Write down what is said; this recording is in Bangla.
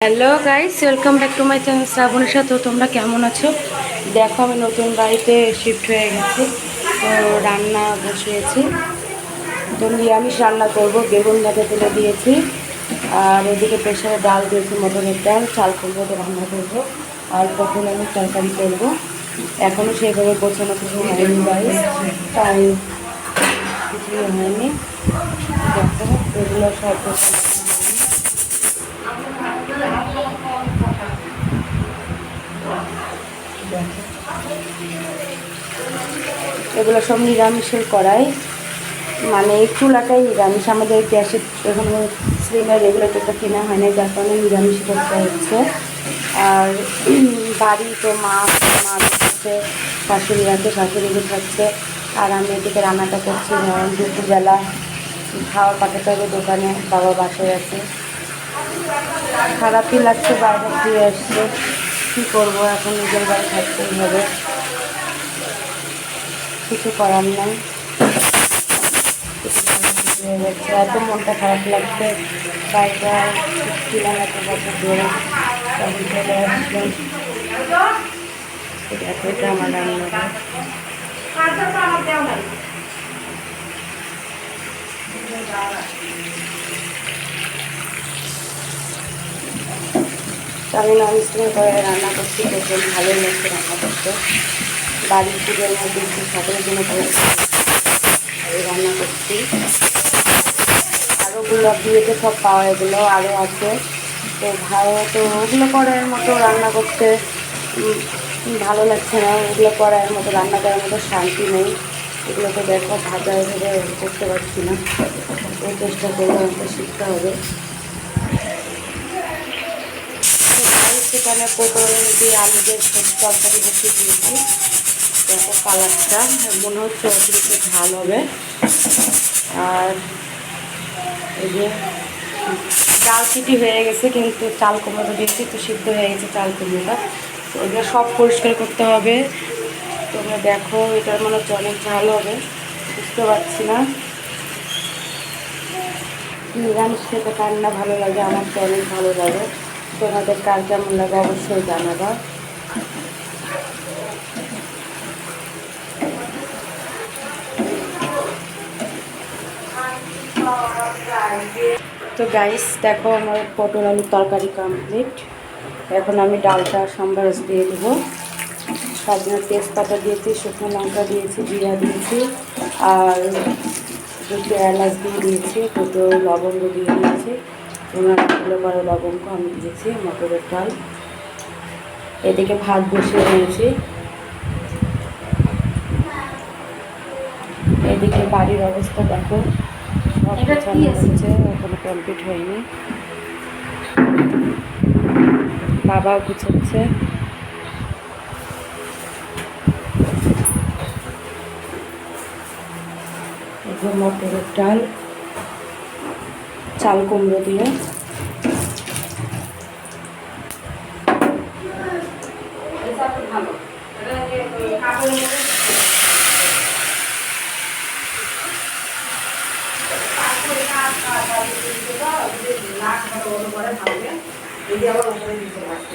Hello guys, welcome back to my channel শ্রাবণের সাথে। তোমরা কেমন আছো? দেখো, আমি নতুন বাড়িতে শিফট হয়ে গেছি, তো রান্না বসিয়েছি। তো নিরামিষ রান্না করবো, বেগুন ভাজা তুলে দিয়েছি, আর এদিকে প্রেশারে ডাল দিয়েছি, মটরের ডাল, চাল কুমড়ো দিয়ে রান্না করবো, আর পটল আলুর তরকারি করবো। এখনও সেভাবে গোছানো কিছু হয়নি গাইস, তাই কিছুই হয়নি। দেখো, এগুলো সব এগুলো সব নিরামিষের কড়াই, মানে চুলাটাই নিরামিষ। আমাদের গ্যাসের এখানে সিলিন্ডার রেগুলেটরটা কেনা হয় না, যার কারণে নিরামিষ করতে হচ্ছে। আর বাড়ি তো মা খাচ্ছে, শাশুড়ি আছে, শাশুড়িকে খাচ্ছে, আর আমি এদিকে রান্নাটা করছি। দুপুরবেলা খাওয়ার পাঠাতে হবে দোকানে, বাবা বাসায় আছে। খারাপই লাগছে, বাইরে দিয়ে আসছে, কী করবো, এখন নিজের বাড়ি থাকতেই হবে, কিছু করার নাই। এত মনটা খারাপ লাগছে, বাড়িটা ছিলাম এত বছর ধরে, তখন চলে আসলাম। দেখো, এটা আমার রান্নাঘর। আমি ননস্টিকের করে রান্না করছি, প্রচুর ভালোই লাগছে রান্না করতে। বাড়ির পুজোর মধ্যে একটু সকলের জন্য করে রান্না করছি। আরও গোলাপ দিয়েছে, সব পাওয়া, এগুলো আরও আছে। তো ভালো, তো ওগুলো করার মতো রান্না করতে ভালো লাগছে না, ওগুলো করার মতো, রান্না করার মতো শান্তি নেই। এগুলোকে দেখো ভাজা ভেবে করতে পারছি না, ওই চেষ্টা করবো, আমাকে শিখতে হবে। সেখানে পটল দিয়ে আলু দিয়ে তরকারি বসিয়ে দিয়েছি। দেখো কালারটা মনে হচ্ছে অতিরিক্ত ঝাল হবে। আর এই যে ডাল সিটি হয়ে গেছে, কিন্তু চাল কুমড়ো দিয়েছি, তো সিদ্ধ হয়ে গেছে চাল কুমড়োটা। তো ওগুলো সব পরিষ্কার করতে হবে। তোমরা দেখো, এটার মনে হচ্ছে অনেক ঝাল হবে, বুঝতে পারছি না। নিরামিষ খেতে কার না ভালো লাগে, আমার তো অনেক ভালো লাগে। তোমাদের কার কেমন লাগে অবশ্যই জানাবা। তো গাইস দেখো, আমার পটল আলুর তরকারি কমপ্লিট। এখন আমি ডালটা সম্বার দিয়ে দেবো। সজনে তেজপাতা দিয়েছি, শুকনো লঙ্কা দিয়েছি, জিরা দিয়েছি, আর দুটো এলাচ দিয়ে দিয়েছি, দুটো লবঙ্গ দিয়ে দিয়েছি, ওনারগুলো বড় লবঙ্গ আমি দিয়েছি, মটরের ডাল। এদিকে ভাত বসিয়ে দিয়েছি। এদিকে বাড়ির অবস্থা দেখো, সব গোছানো হচ্ছে, এখনো কমপ্লিট হয়নি। বাবাও গুছাচ্ছে। মটরের ডাল, চাল কুমড়ো দিয়ে।